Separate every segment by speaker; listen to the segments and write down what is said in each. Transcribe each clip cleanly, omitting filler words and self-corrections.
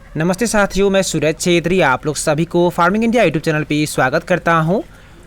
Speaker 1: नमस्ते साथियों, मैं सूरज छेत्री आप लोग सभी को फार्मिंग इंडिया यूट्यूब चैनल पे स्वागत करता हूं।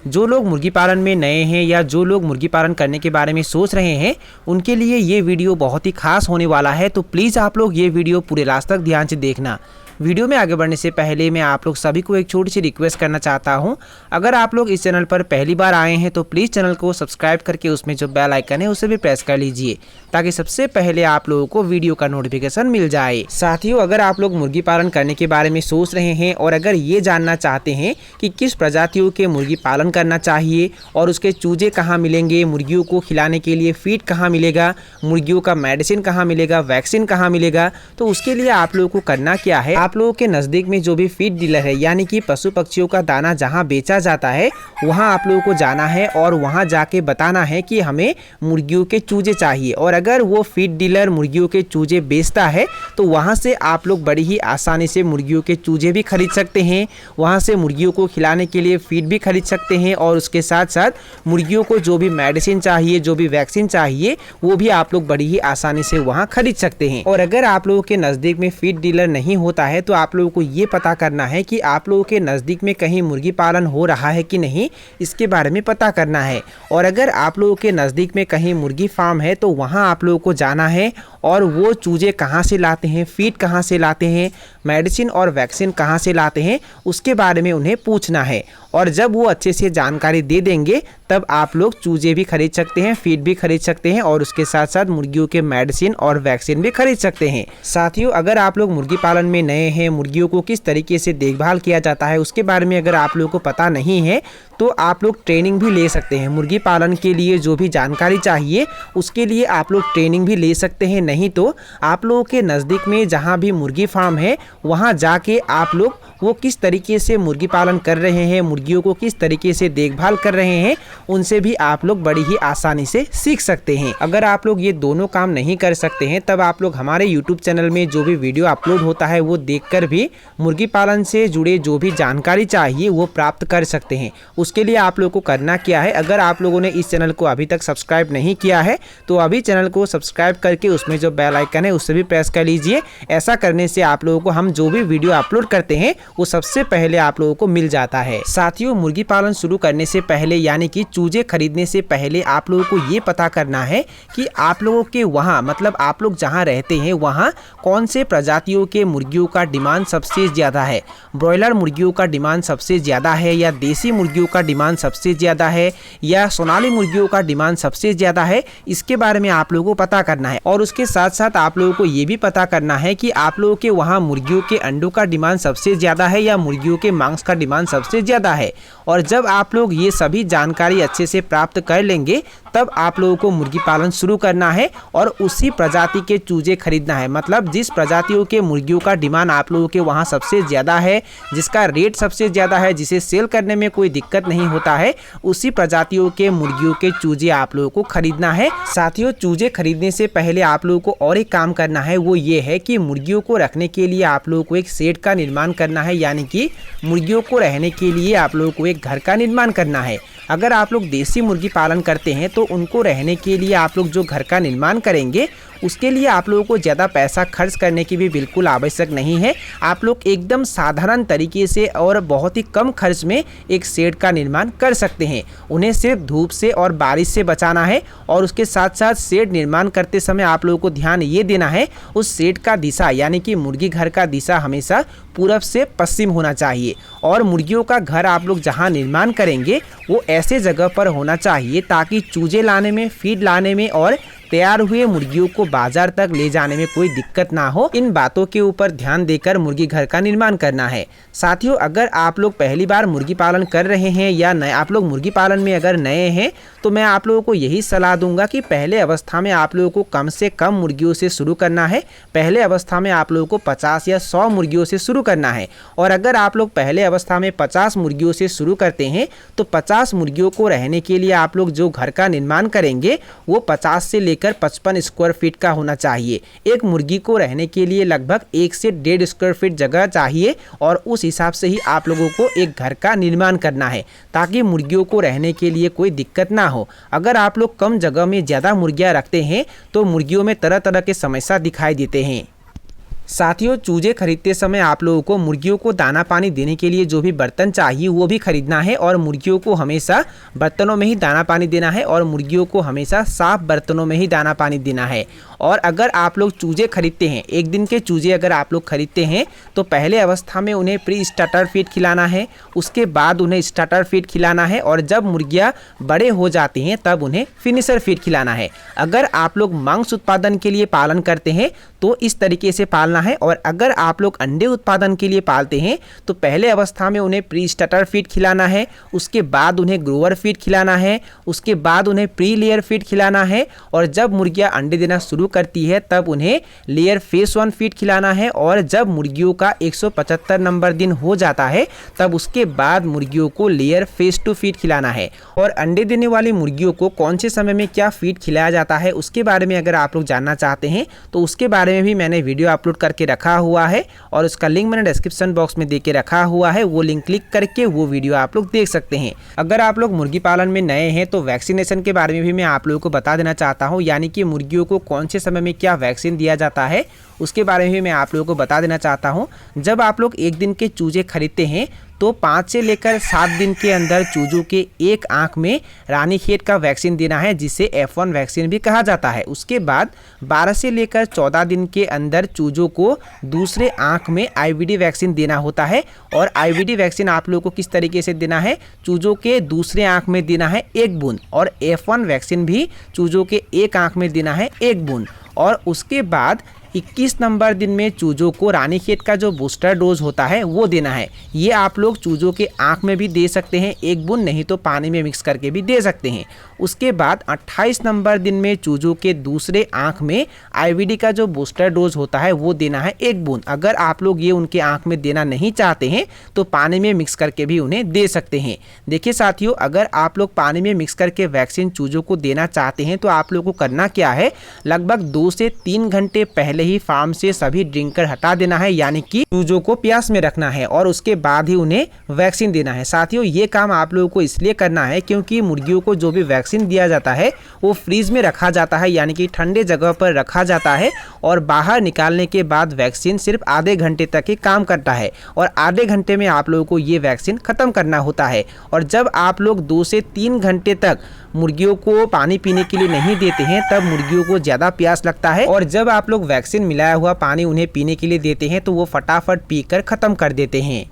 Speaker 1: जो लोग मुर्गी पालन में नए हैं या जो लोग मुर्गी पालन करने के बारे में सोच रहे हैं उनके लिए ये वीडियो बहुत ही खास होने वाला है। तो प्लीज़ आप लोग ये वीडियो पूरे लास्ट तक ध्यान से देखना। वीडियो में आगे बढ़ने से पहले मैं आप लोग सभी को एक छोटी सी रिक्वेस्ट करना चाहता हूं। अगर आप लोग इस चैनल पर पहली बार आए हैं तो प्लीज़ चैनल को सब्सक्राइब करके उसमें जो बेल आइकन है उसे भी प्रेस कर लीजिए ताकि सबसे पहले आप लोगों को वीडियो का नोटिफिकेशन मिल जाए। साथियों, अगर आप लोग मुर्गी पालन करने के बारे में सोच रहे हैं और अगर ये जानना चाहते हैं कि किस प्रजातियों के मुर्गी पालन करना चाहिए और उसके चूजे कहाँ मिलेंगे, मुर्गियों को खिलाने के लिए फीड कहाँ मिलेगा, मुर्गियों का मेडिसिन कहाँ मिलेगा, वैक्सीन कहाँ मिलेगा, तो उसके लिए आप लोगों को करना क्या है, आप लोगों के नज़दीक में जो भी फीड डीलर है यानी कि पशु पक्षियों का दाना जहाँ बेचा जाता है वहाँ आप लोगों को जाना है और वहाँ जाके बताना है कि हमें मुर्गियों के चूजे चाहिए। और अगर वो फीड डीलर मुर्गियों के चूजे बेचता है तो वहाँ से आप लोग बड़ी ही आसानी से मुर्गियों के चूजे भी खरीद सकते हैं, वहाँ से मुर्गियों को खिलाने के लिए फीड भी खरीद सकते हैं और उसके साथ साथ मुर्गियों को जो भी मेडिसिन चाहिए, जो भी वैक्सीन चाहिए वो भी आप लोग बड़ी ही आसानी से वहाँ खरीद सकते हैं। और अगर आप लोगों के नज़दीक में फीड डीलर नहीं होता है तो आप लोगों को ये पता करना है कि आप लोगों के नज़दीक में कहीं मुर्गी पालन हो रहा है कि नहीं, इसके बारे में पता करना है। और अगर आप लोगों के नज़दीक में कहीं मुर्गी फार्म है तो वहाँ आप लोगों को जाना है और वो चूजे कहाँ से लाते हैं, फीड कहाँ से लाते हैं, मेडिसिन और वैक्सीन कहाँ से लाते हैं, उसके बारे में उन्हें पूछना है। और जब वो अच्छे से जानकारी दे देंगे तब आप लोग चूजे भी खरीद सकते हैं, फीड भी खरीद सकते हैं और उसके साथ साथ मुर्गियों के मेडिसिन और वैक्सीन भी खरीद सकते हैं। साथियों, अगर आप लोग मुर्गी पालन में नए हैं, मुर्गियों को किस तरीके से देखभाल किया जाता है उसके बारे में अगर आप लोगों को पता नहीं है तो आप लोग ट्रेनिंग भी ले सकते हैं। मुर्गी पालन के लिए जो भी जानकारी चाहिए उसके लिए आप लोग ट्रेनिंग भी ले सकते हैं। नहीं तो आप लोगों के नज़दीक में जहाँ भी मुर्गी फार्म है वहाँ जाके आप लोग वो किस तरीके से मुर्गी पालन कर रहे हैं, मुर्गियों को किस तरीके से देखभाल कर रहे हैं, उनसे भी आप लोग बड़ी ही आसानी से सीख सकते हैं। अगर आप लोग ये दोनों काम नहीं कर सकते हैं तब आप लोग हमारे YouTube चैनल में जो भी वीडियो अपलोड होता है वो देखकर भी मुर्गी पालन से जुड़े जो भी जानकारी चाहिए वो प्राप्त कर सकते हैं। उसके लिए आप लोगों को करना क्या है, अगर आप लोगों ने इस चैनल को अभी तक सब्सक्राइब नहीं किया है तो अभी चैनल को सब्सक्राइब करके उसमें जो बेल आइकन है उससे भी प्रेस कर लीजिए। ऐसा करने से आप लोगों को हम जो भी वीडियो अपलोड करते हैं वो सबसे पहले आप लोगों को मिल जाता है। साथियों, मुर्गी पालन शुरू करने से पहले यानी कि चूजे खरीदने से पहले आप लोगों को ये पता करना है कि आप लोगों के वहाँ मतलब आप लोग जहाँ रहते हैं वहाँ कौन से प्रजातियों के मुर्गियों का डिमांड सबसे ज़्यादा है। ब्रॉयलर मुर्गियों का डिमांड सबसे ज़्यादा है या देसी मुर्गियों का डिमांड सबसे ज़्यादा है या सोनाली मुर्गियों का डिमांड सबसे ज़्यादा है, इसके बारे में आप लोगों को पता करना है। और उसके साथ साथ आप लोगों को ये भी पता करना है कि आप लोगों के वहाँ मुर्गियों के अंडों का डिमांड सबसे ज़्यादा है या मुर्गियों के मांस का डिमांड सबसे ज़्यादा है। और जब आप लोग ये सभी जानकारी अच्छे से प्राप्त कर लेंगे तब आप लोगों को मुर्गी पालन शुरू करना है और उसी प्रजाति के चूजे खरीदना है। मतलब जिस प्रजातियों के मुर्गियों का डिमांड आप लोगों के वहाँ सबसे ज़्यादा है, जिसका रेट सबसे ज़्यादा है, जिसे सेल करने में कोई दिक्कत नहीं होता है, उसी प्रजातियों के मुर्गियों के चूजे आप लोगों को खरीदना है। साथियों, चूजे खरीदने से पहले आप लोगों को और एक काम करना है, वो ये है कि मुर्गियों को रखने के लिए आप लोगों को एक शेड का निर्माण करना है, यानी कि मुर्गियों को रहने के लिए आप लोगों को एक घर का निर्माण करना है। अगर आप लोग देसी मुर्गी पालन करते हैं तो उनको रहने के लिए आप लोग जो घर का निर्माण करेंगे उसके लिए आप लोगों को ज़्यादा पैसा खर्च करने की भी बिल्कुल आवश्यक नहीं है। आप लोग एकदम साधारण तरीके से और बहुत ही कम खर्च में एक शेड का निर्माण कर सकते हैं। उन्हें सिर्फ धूप से और बारिश से बचाना है और उसके साथ साथ शेड निर्माण करते समय आप लोगों को ध्यान ये देना है उस शेड का दिशा यानी कि मुर्गी घर का दिशा हमेशा पूरब से पश्चिम होना चाहिए। और मुर्गियों का घर आप लोग जहाँ निर्माण करेंगे वो ऐसे जगह पर होना चाहिए ताकि चूजे लाने में, फीड लाने में और तैयार हुए मुर्गियों को बाजार तक ले जाने में कोई दिक्कत ना हो। इन बातों के ऊपर ध्यान देकर मुर्गी घर का निर्माण करना है। साथियों, अगर आप लोग पहली बार मुर्गी पालन कर रहे हैं या नए आप लोग मुर्गी पालन में अगर नए हैं तो मैं आप लोगों को यही सलाह दूंगा कि पहले अवस्था में आप लोगों को कम से कम मुर्गियों से शुरू करना है। पहले अवस्था में आप लोगों को 50 या 100 मुर्गियों से शुरू करना है। और अगर आप लोग पहले अवस्था में 50 मुर्गियों से शुरू करते हैं तो 50 मुर्गियों को रहने के लिए आप लोग जो घर का निर्माण करेंगे वो 50 से लेकर 55 स्क्वायर फीट का होना चाहिए। एक मुर्गी को रहने के लिए लगभग 1 से 1.5 स्क्वायर फीट जगह चाहिए और उस हिसाब से ही आप लोगों को एक घर का निर्माण करना है ताकि मुर्गियों को रहने के लिए कोई दिक्कत ना हो। अगर आप लोग कम जगह में ज़्यादा मुर्गियाँ रखते हैं तो मुर्गियों में तरह तरह के समस्या दिखाई देते हैं। साथियों, चूजे खरीदते समय आप लोगों को मुर्गियों को दाना पानी देने के लिए जो भी बर्तन चाहिए वो भी खरीदना है और मुर्गियों को हमेशा बर्तनों में ही दाना पानी देना है और मुर्गियों को हमेशा साफ बर्तनों में ही दाना पानी देना है। और अगर आप लोग चूजे खरीदते हैं, एक दिन के चूजे अगर आप लोग खरीदते हैं तो पहले अवस्था में उन्हें प्री स्टार्टर फीड खिलाना है, उसके बाद उन्हें स्टार्टर फीड खिलाना है और जब मुर्गियां बड़े हो जाती हैं तब उन्हें फिनिशर फीड खिलाना है। अगर आप लोग मांस उत्पादन के लिए पालन करते हैं तो इस तरीके से पालना है और अगर आप लोग अंडे उत्पादन के लिए पालते हैं तो पहले अवस्था में उन्हें प्री स्टार्टर फीड खिलाना है, उसके बाद उन्हें ग्रोवर फीड खिलाना है, उसके बाद उन्हें प्री लेयर फीड खिलाना है और जब मुर्गियां अंडे देना शुरू करती है तब उन्हें लेयर फेस 1 फीड खिलाना है और जब मुर्गियों का 175 नंबर दिन हो जाता है तब उसके बाद मुर्गियों को लेयर फेस 2 फीड खिलाना है। और अंडे देने वाली मुर्गियों को कौन से समय में क्या फीड खिलाया जाता है उसके बारे में अगर आप लोग जानना चाहते हैं तो उसके बारे में भी मैंने वीडियो अपलोड करके रखा हुआ है और उसका लिंक मैंने डिस्क्रिप्शन बॉक्स में देके रखा हुआ है, वो लिंक क्लिक करके वो वीडियो आप लोग देख सकते हैं। अगर आप लोग मुर्गी पालन में नए हैं तो वैक्सीनेशन के बारे में भी मैं आप लोगों को बता देना चाहता हूं, यानी कि मुर्गियों को कौन से समय में क्या वैक्सीन दिया जाता है उसके बारे में भी मैं आप लोगों को बता देना चाहता हूं। जब आप लोग एक दिन के चूजे खरीदते हैं तो 5 से लेकर 7 दिन के अंदर चूजों के एक आंख में रानीखेत का वैक्सीन देना है जिसे F1 वैक्सीन भी कहा जाता है। उसके बाद 12 से लेकर 14 दिन के अंदर चूजों को दूसरे आंख में IVD वैक्सीन देना होता है और IVD वैक्सीन आप लोगों को किस तरीके से देना है, चूजों के दूसरे आंख में देना है 1 बूंद और F1 वैक्सीन भी चूजों के एक आंख में देना है 1 बूंद और उसके बाद 21 नंबर दिन में चूजों को रानीखेत का जो बूस्टर डोज होता है वो देना है। ये आप लोग चूजों के आंख में भी दे सकते हैं 1 बूंद, नहीं तो पानी में मिक्स करके भी दे सकते हैं। उसके बाद 28 नंबर दिन में चूजों के दूसरे आंख में IVD का जो बूस्टर डोज होता है वो देना है 1 बूंद। अगर आप लोग ये उनके आंख में देना नहीं चाहते हैं तो पानी में मिक्स करके भी उन्हें दे सकते हैं। देखिए साथियों, अगर आप लोग पानी में मिक्स करके वैक्सीन चूजों को देना चाहते हैं तो आप लोग को करना क्या है, लगभग 2 से 3 घंटे पहले ही फार्म से सभी ड्रिंकर हटा देना है, यानी कि चूजों को प्यास में रखना है और उसके बाद ही उन्हें वैक्सीन देना है। साथियों, ये काम आप लोगों को इसलिए करना है क्योंकि मुर्गियों को जो भी वैक्सीन दिया जाता है वो फ्रीज में रखा जाता है, यानी कि ठंडे जगह पर रखा जाता है और बाहर निकालने के बाद वैक्सीन सिर्फ आधे घंटे तक ही काम करता है और आधे घंटे में आप लोगों को ये वैक्सीन खत्म करना होता है। और जब आप लोग 2 से 3 घंटे तक मुर्गियों को पानी पीने के लिए नहीं देते हैं तब मुर्गियों को ज़्यादा प्यास लगता है और जब आप लोग वैक्सीन मिलाया हुआ पानी उन्हें पीने के लिए देते हैं तो वो फटाफट पीकर ख़त्म कर देते हैं।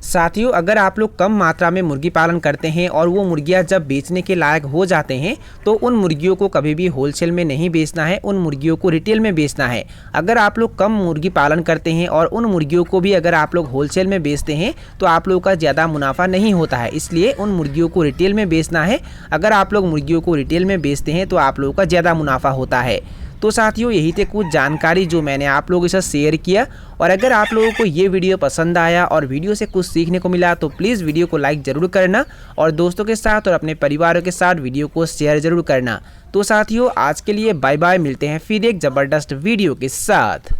Speaker 1: साथियों, अगर आप लोग कम मात्रा में मुर्गी पालन करते हैं और वो मुर्गियां जब बेचने के लायक हो जाते हैं तो उन मुर्गियों को कभी भी होलसेल में नहीं बेचना है, उन मुर्गियों को रिटेल में बेचना है। अगर आप लोग कम मुर्गी पालन करते हैं और उन मुर्गियों को भी अगर आप लोग होलसेल में बेचते हैं तो आप लोगों का ज़्यादा मुनाफा नहीं होता है, इसलिए उन मुर्गियों को रिटेल में बेचना है। अगर आप लोग मुर्गियों को रिटेल में बेचते हैं तो आप लोगों का ज़्यादा मुनाफा होता है। तो साथियों, यही थे कुछ जानकारी जो मैंने आप लोगों के साथ शेयर किया और अगर आप लोगों को ये वीडियो पसंद आया और वीडियो से कुछ सीखने को मिला तो प्लीज़ वीडियो को लाइक ज़रूर करना और दोस्तों के साथ और अपने परिवारों के साथ वीडियो को शेयर ज़रूर करना। तो साथियों, आज के लिए बाय बाय, मिलते हैं फिर एक ज़बरदस्त वीडियो के साथ।